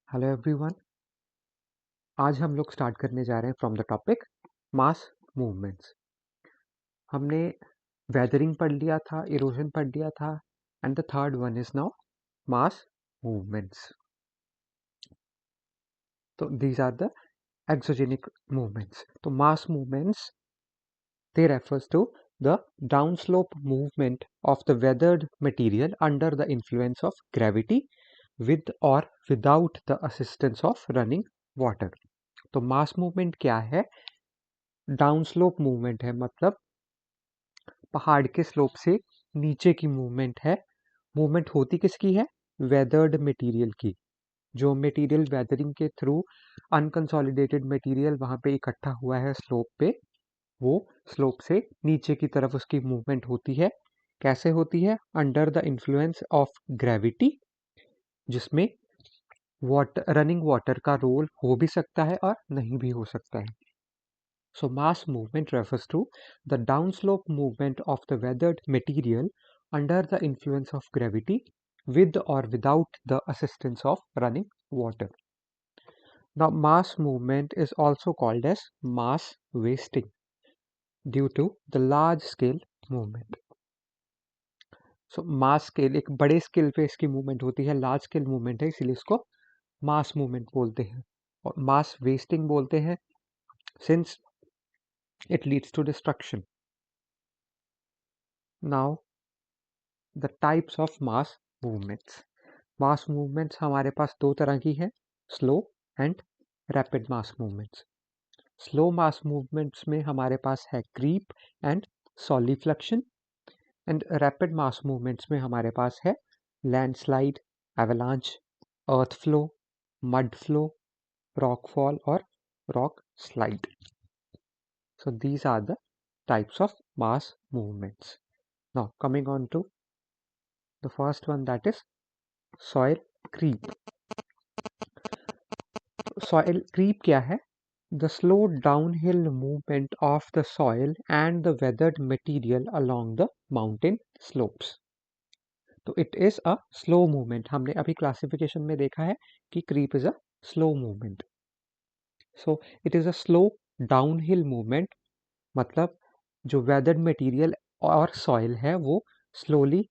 Hello everyone. आज हम लोग स्टार्ट करने जा रहे हैं from the topic mass movements. हमने वेदरिंग पढ़ लिया था, इरोजन पढ़ लिया था, and the third one is now mass movements. तो these are the exogenic movements. तो mass movements they refers to the downslope movement of the weathered material under the influence of gravity with or without the assistance of running water। तो mass movement क्या है? Down slope movement है, मतलब पहाड़ के slope से नीचे की मूवमेंट है। मूवमेंट होती किसकी है? वेदर्ड मटेरियल की। जो मटेरियल वेदरिंग के थ्रू अनकंसोलिडेटेड मटेरियल वहां पे इकट्ठा हुआ है स्लोप पे, वो स्लोप से नीचे की तरफ उसकी मूवमेंट होती है। कैसे होती है? Under the influence of gravity, जिसमें रनिंग वाटर का रोल हो भी सकता है और नहीं भी हो सकता है। So mass movement refers to the downslope movement of the weathered material under the influence of gravity with or without the assistance of running water. Now mass movement is also called as mass wasting due to the large scale movement. So mass scale एक बड़े scale पे इसकी movement होती है, large scale movement है, इसीलिए इसको mass movement बोलते हैं। और मास वेस्टिंग बोलते हैं since it leads to destruction. Now the types of mass movements. Mass movements हमारे पास दो तरह की है, slow and rapid mass movements. Slow mass movements में हमारे पास है creep and solifluction, and rapid mass movements में हमारे पास है landslide, avalanche, earth flow, mud flow, rock fall और rock slide. So these are the types of mass movements. Now coming on to the first one, that is soil creep. Soil creep क्या है? The slow downhill movement of the soil and the weathered material along the mountain slopes. तो it is a slow movement. हमने अभी classification में देखा है कि creep is a slow movement. So it is a slow downhill movement, मतलब जो weathered material और soil है वो slowly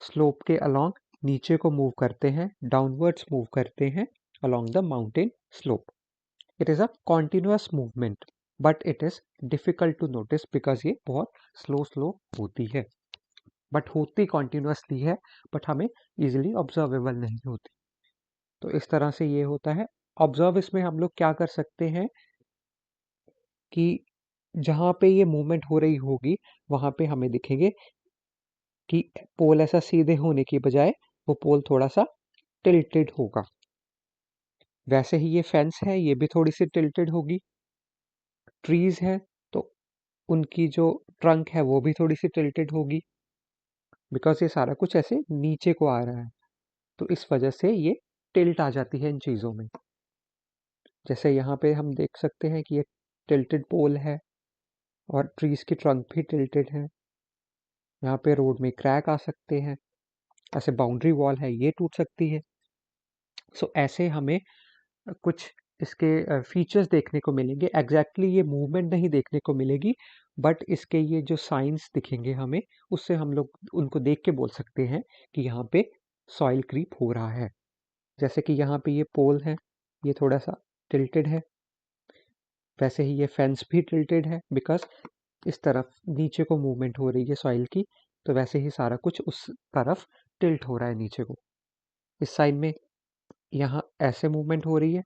slope के along नीचे को मूव करते हैं, डाउनवर्ड्स मूव करते हैं along the mountain slope. It is a continuous movement, but it is difficult to notice because ये बहुत स्लो होती है, बट होती कॉन्टिन्यूसली है, बट हमें इजिली ऑब्जर्वेबल नहीं होती। तो इस तरह से ये होता है। ऑब्जर्व इसमें हम लोग क्या कर सकते हैं कि जहाँ पे ये मूवमेंट हो रही होगी वहाँ पे हमें दिखेंगे कि पोल ऐसा सीधे होने की बजाय वो पोल थोड़ा सा टिल्टेड होगा। वैसे ही ये फेंस है, ये भी थोड़ी सी टिल्टेड होगी। ट्रीज है तो उनकी जो ट्रंक है वो भी थोड़ी सी टिल्टेड होगी, बिकॉज ये सारा कुछ ऐसे नीचे को आ रहा है, तो इस वजह से ये टिल्ट आ जाती है इन चीज़ों में। जैसे यहाँ पे हम देख सकते हैं कि ये टिल्टेड पोल है और ट्रीज की ट्रंक भी टिल्टेड है। यहाँ पे रोड में क्रैक आ सकते हैं, ऐसे बाउंड्री वॉल है ये टूट सकती है। सो ऐसे हमें कुछ इसके फीचर्स देखने को मिलेंगे। एग्जैक्टली ये मूवमेंट नहीं देखने को मिलेगी, बट इसके ये जो साइंस दिखेंगे हमें, उससे हम लोग उनको देख के बोल सकते हैं कि यहाँ पे सॉइल क्रीप हो रहा है। जैसे कि यहाँ पे ये पोल है, ये थोड़ा सा टिल्टेड है, वैसे ही ये फेंस भी टिल्टेड है, बिकॉज इस तरफ नीचे को मूवमेंट हो रही है सॉइल की, तो वैसे ही सारा कुछ उस तरफ टिल्ट हो रहा है नीचे को। इस साइड में यहाँ ऐसे मूवमेंट हो रही है,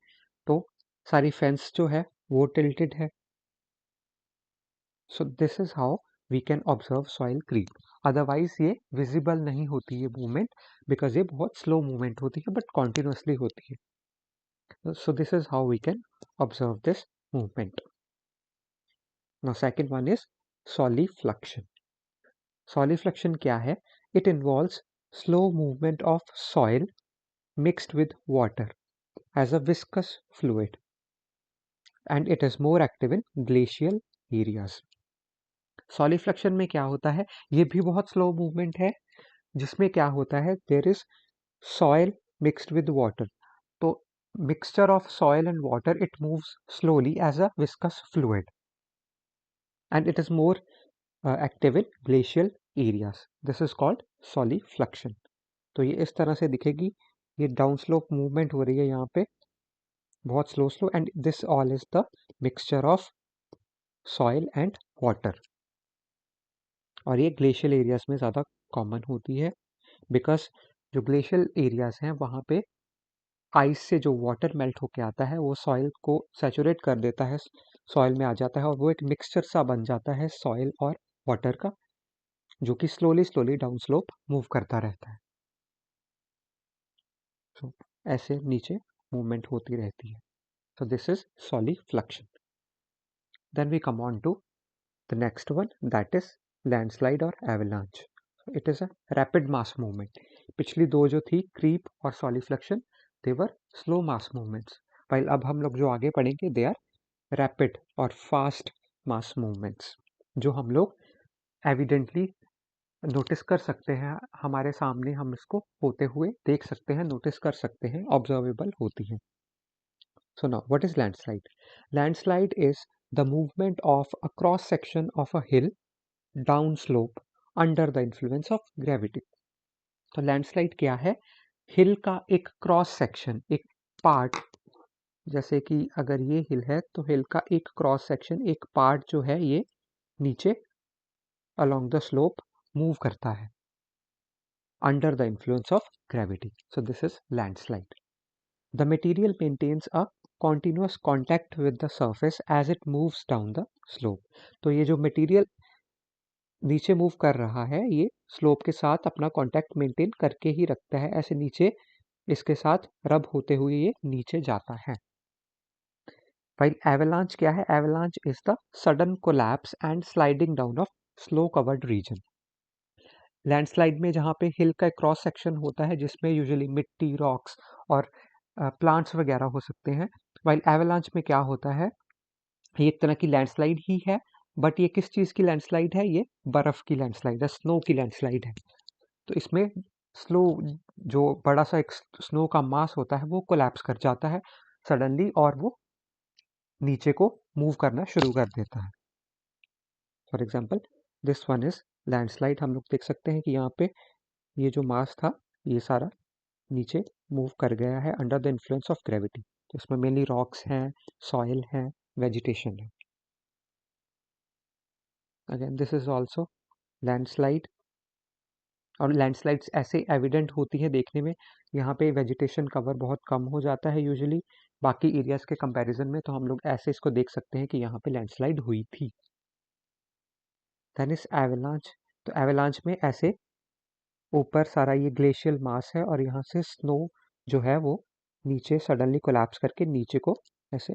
तो सारी फेंस जो है वो टिल्टेड है। So this is how we can observe soil creep. Otherwise ये विजिबल नहीं होती है मूवमेंट, बिकॉज ये बहुत स्लो मूवमेंट होती है बट कॉन्टिन्यूसली होती है। So this is how we can observe this movement. Now second one is solifluction. Solifluction क्या है? It involves slow movement of soil mixed with water as a viscous fluid, and it is more active in glacial areas. सॉलिफ्लक्शन में क्या होता है? ये भी बहुत slow movement है, जिसमें क्या होता है, there is soil mixed with water. तो mixture of soil and water, it moves slowly as a viscous fluid, and it is more active in glacial areas. This is called solifluction. तो ये इस तरह से दिखेगी, ये डाउन स्लोप मूवमेंट हो रही है यहाँ पे, बहुत slow, and this all is the mixture of soil and water, और ये ग्लेशियल एरियाज में ज़्यादा कॉमन होती है, बिकॉज जो ग्लेशियल एरियाज हैं वहाँ पे आइस से जो वाटर मेल्ट होके आता है वो सॉइल को सैचुरेट कर देता है, सॉइल में आ जाता है, और वो एक मिक्सचर सा बन जाता है सॉइल और वाटर का, जो कि स्लोली डाउन स्लोप मूव करता रहता है। So, ऐसे नीचे मूवमेंट होती रहती है. So this is solifluction. Then we come on to the next one, that is landslide or avalanche. So it is a rapid mass movement. पिछली दो जो थी creep और solifluction, they were slow mass movements. while अब हम लोग जो आगे पढ़ेंगे they are rapid और fast mass movements, जो हम लोग evidently नोटिस कर सकते हैं, हमारे सामने हम इसको होते हुए देख सकते हैं, नोटिस कर सकते हैं, ऑब्जर्वेबल होती हैं. So now, what is landslide? Landslide is the movement of a cross section of a hill down slope under the influence of gravity. तो लैंडस्लाइड क्या है? हिल का एक क्रॉस सेक्शन, एक पार्ट, जैसे कि अगर ये हिल है तो हिल का एक क्रॉस सेक्शन, एक पार्ट जो है ये नीचे along the slope मूव करता है under the influence of gravity. So this is landslide. The material maintains a continuous contact with the surface as it moves down the slope. तो ये जो मटेरियल नीचे मूव कर रहा है ये स्लोप के साथ अपना कांटेक्ट मेंटेन करके ही रखता है, ऐसे नीचे इसके साथ रब होते हुए ये नीचे जाता है. While avalanche क्या है? Avalanche is the sudden collapse and sliding down of snow covered region. Landslide में जहाँ पे हिल का क्रॉस सेक्शन होता है जिसमें यूजुअली मिट्टी, रॉक्स और प्लांट्स वगैरह हो सकते हैं. वाइल एवलांच में क्या होता है, ये एक तरह की लैंडस्लाइड ही है, बट ये किस चीज़ की लैंडस्लाइड है? ये बर्फ़ की लैंडस्लाइड है, स्नो की लैंडस्लाइड है. तो इसमें स्लो, जो बड़ा सा एक स्नो का मास होता है वो कोलैप्स कर जाता है सडनली, और वो नीचे को मूव करना शुरू कर देता है. For example this one is landslide. हम लोग देख सकते हैं कि यहाँ पे ये जो मास था ये सारा नीचे मूव कर गया है under the influence of gravity. तो इसमें मेनली रॉक्स हैं, सॉइल है, वेजिटेशन है. Again this is also landslide, और लैंडस्लाइड्स ऐसे एविडेंट होती है देखने में, यहाँ पे वेजिटेशन कवर बहुत कम हो जाता है यूजुअली बाकी एरियाज के कंपैरिजन में, तो हम लोग ऐसे इसको देख सकते हैं कि यहाँ पे लैंडस्लाइड हुई थी. Then is avalanche. तो एवलांच में ऐसे ऊपर सारा ये ग्लेशियल मास है और यहाँ से स्नो जो है वो नीचे सडनली कोलैप्स करके नीचे को ऐसे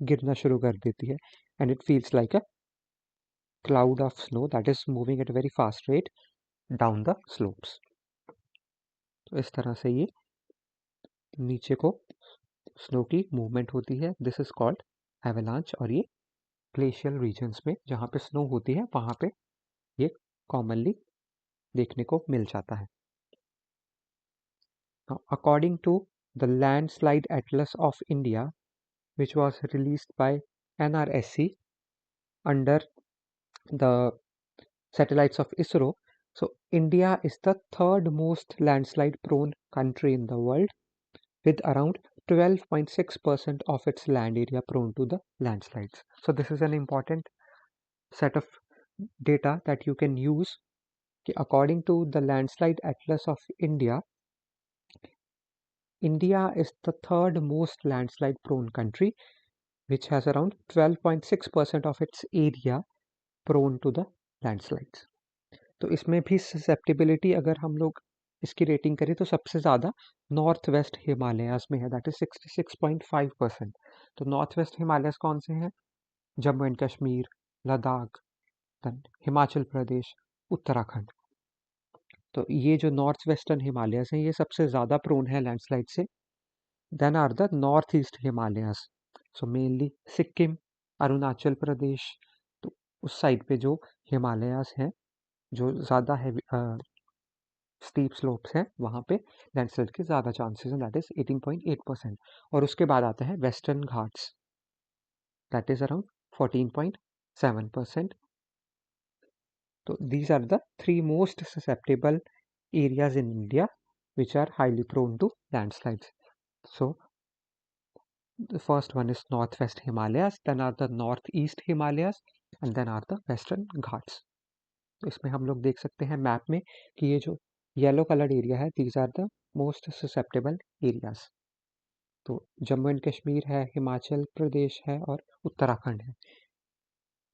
गिरना शुरू कर देती है, and it feels like a cloud of snow that is moving at a very fast rate down the slopes. तो इस तरह से ये नीचे को स्नो की मूवमेंट होती है. दिस इज कॉल्ड एवलांच, और ये ग्लेशियल रीजन्स में जहाँ पे स्नो होती है वहाँ पे ये कॉमनली देखने को मिल जाता है. According to the landslide atlas of India, which was released by NRSC under the satellites of ISRO. So, India is the third most landslide prone country in the world, with around 12.6% of its land area prone to the landslides. So, this is an important set of data that you can use. According to the landslide atlas of India, India is the third most landslide prone country, which has around 12.6% of its area prone to the landslides. तो इसमें भी susceptibility अगर हम लोग इसकी rating करें तो सबसे ज़्यादा नॉर्थ वेस्ट हिमालयाज में है, दैट इज 66.5%. तो नॉर्थ वेस्ट हिमालयस कौन से हैं? जम्मू एंड कश्मीर, लद्दाख, हिमाचल प्रदेश, उत्तराखंड. तो ये जो नॉर्थ वेस्टर्न हिमालयस हैं ये सबसे ज़्यादा प्रोन है लैंडस्लाइड से. Then are the north east Himalayas, so mainly Sikkim, Arunachal Pradesh, तो उस साइड पे जो हिमालयास हैं जो ज़्यादा है स्टीप स्लोप्स हैं वहाँ पे लैंडस्लाइड के ज़्यादा चांसेस हैं, दैट इज़ 18.8%। और उसके बाद आता है western Ghats, that is around 14.7%। So these are the three most susceptible areas in India which are highly prone to landslides. So the first one is northwest Himalayas, then are the northeast Himalayas, and then are the western Ghats. तो इसमें हम लोग देख सकते हैं map में कि ये जो येलो कलर्ड एरिया है, these are the most susceptible areas. तो जम्मू एंड कश्मीर है, हिमाचल प्रदेश है और उत्तराखंड है,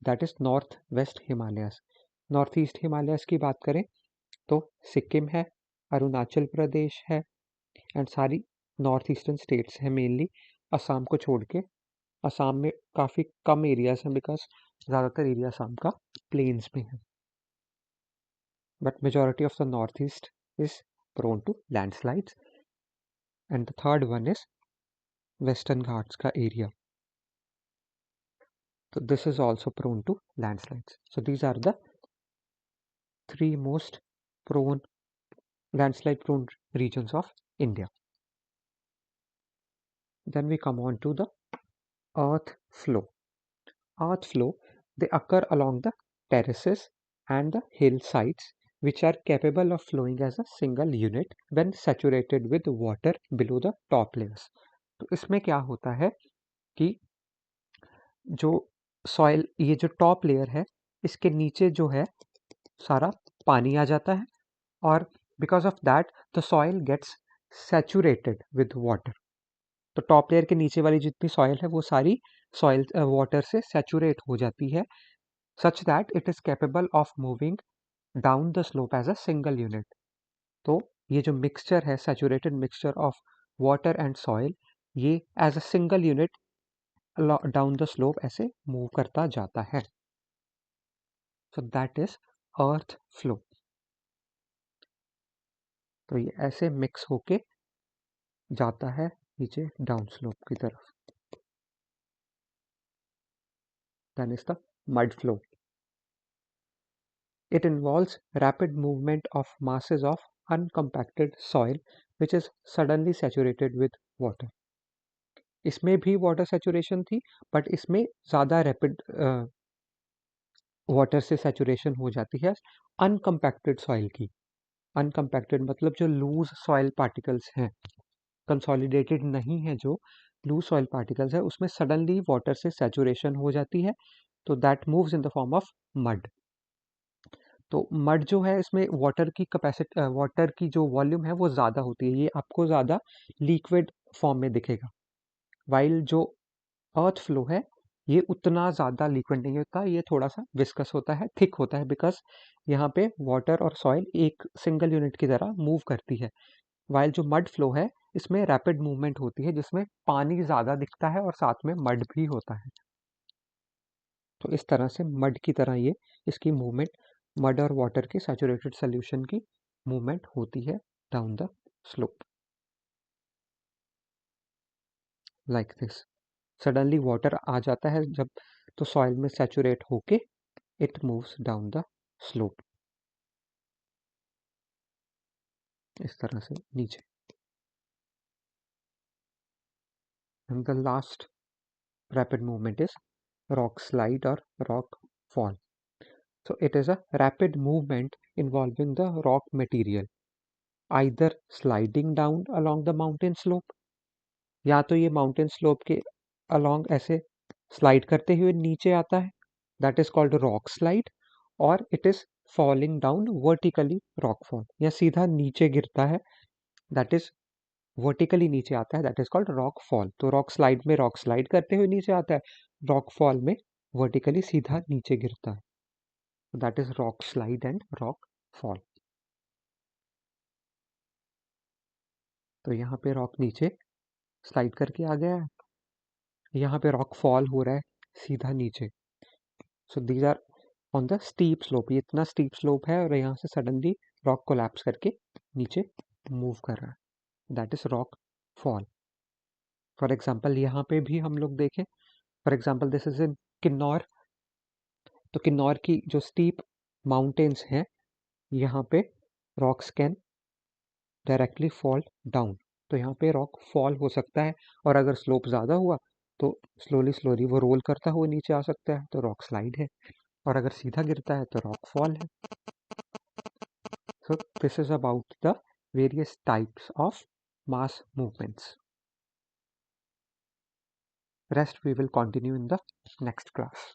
that is north west Himalayas. North east Himalayas की बात करें तो सिक्किम है, अरुणाचल प्रदेश है एंड सारी नॉर्थ ईस्टर्न स्टेट्स हैं मेनली, असम को छोड़ के। असम में काफ़ी कम एरियाज हैं बिकॉज ज़्यादातर एरिया असम का प्लेन्स में है, but majority of the north east is prone to landslides. And the third one is western Ghats का एरिया, तो this is also prone to landslides. So these are the three most prone landslide prone regions of India. Then we come on to the earth flow. Earth flow, they occur along the terraces and the hillsides which are capable of flowing as a single unit when saturated with water below the top layers. तो इसमें क्या होता है कि जो soil, ये जो top layer है इसके नीचे जो है सारा पानी आ जाता है और because of that the soil gets saturated with water. तो टॉप लेयर के नीचे वाली जितनी सॉइल है वो सारी सॉइल वाटर से सैचुरेट हो जाती है, such that it is capable of moving down the slope as a single unit. तो ये जो मिक्सचर है, saturated mixture of water and soil, ये as a single unit down the slope ऐसे मूव करता जाता है। So that is earth flow. तो ये ऐसे मिक्स होके जाता है नीचे डाउन स्लोप की तरफ। Then is the mud flow. It involves rapid movement of masses of uncompacted soil which is suddenly saturated with water. इसमें भी वाटर सैचुरेशन थी बट इसमें ज़्यादा रैपिड वाटर से सैचुरेशन हो जाती है अनकम्पैक्टेड सॉइल की। अनकम्पैक्टेड मतलब जो लूज सॉइल पार्टिकल्स हैं, कंसोलिडेटेड नहीं है, जो लूज सॉइल पार्टिकल्स है उसमें सडनली वाटर से सैचुरेशन हो जाती है, तो that moves in the form of mud. तो मड जो है इसमें वाटर की कैपेसिटी, वाटर की जो वॉल्यूम है वो ज़्यादा होती है, ये आपको ज़्यादा लिक्विड फॉर्म में दिखेगा। वाइल जो अर्थ फ्लो है ये उतना ज़्यादा लिक्विड नहीं होता, ये थोड़ा सा विस्कस होता है, थिक होता है, बिकॉज यहाँ पे वाटर और सॉइल एक सिंगल यूनिट की तरह मूव करती है। वाइल जो मड फ्लो है इसमें रैपिड मूवमेंट होती है जिसमें पानी ज़्यादा दिखता है और साथ में मड भी होता है। तो इस तरह से मड की तरह ये इसकी मूवमेंट, मड और वाटर के सैचुरेटेड सोल्यूशन की मूवमेंट होती है down the slope like this. Suddenly water आ जाता है जब, तो सॉइल में सैचुरेट होके it moves down the slope इस तरह से नीचे। And the last rapid movement is rock slide or rock fall. So it is a rapid movement involving the rock material either sliding down along the mountain slope, या तो ये mountain slope के along ऐसे slide करते हुए नीचे आता है, that is called rock slide, और it is falling down vertically rock fall, या सीधा नीचे गिरता है, दैट इज वर्टिकली नीचे आता है, that is called rock fall. तो रॉक स्लाइड में रॉक स्लाइड करते हुए नीचे आता है, रॉक फॉल में वर्टिकली सीधा नीचे गिरता है, that is rock slide and rock fall. तो यहाँ पे रॉक नीचे स्लाइड करके आ गया है, यहाँ पे रॉक फॉल हो रहा है सीधा नीचे। So these are on the steep slope, ये इतना स्टीप स्लोप है और यहाँ से सडनली रॉक कोलैप्स करके नीचे मूव कर रहा है, that is rock fall. For example यहाँ पे भी हम लोग देखें, for example this is in Kinnaur. तो किन्नौर की जो स्टीप माउंटेन्स हैं यहाँ पे rocks can directly fall down. तो यहाँ पे रॉक फॉल हो सकता है, और अगर स्लोप ज़्यादा हुआ तो स्लोली स्लोली वो रोल करता हुआ नीचे आ सकता है, तो रॉक स्लाइड है। और अगर सीधा गिरता है तो रॉक फॉल है। So this is about the various types of mass movements. Rest we will continue in the next class.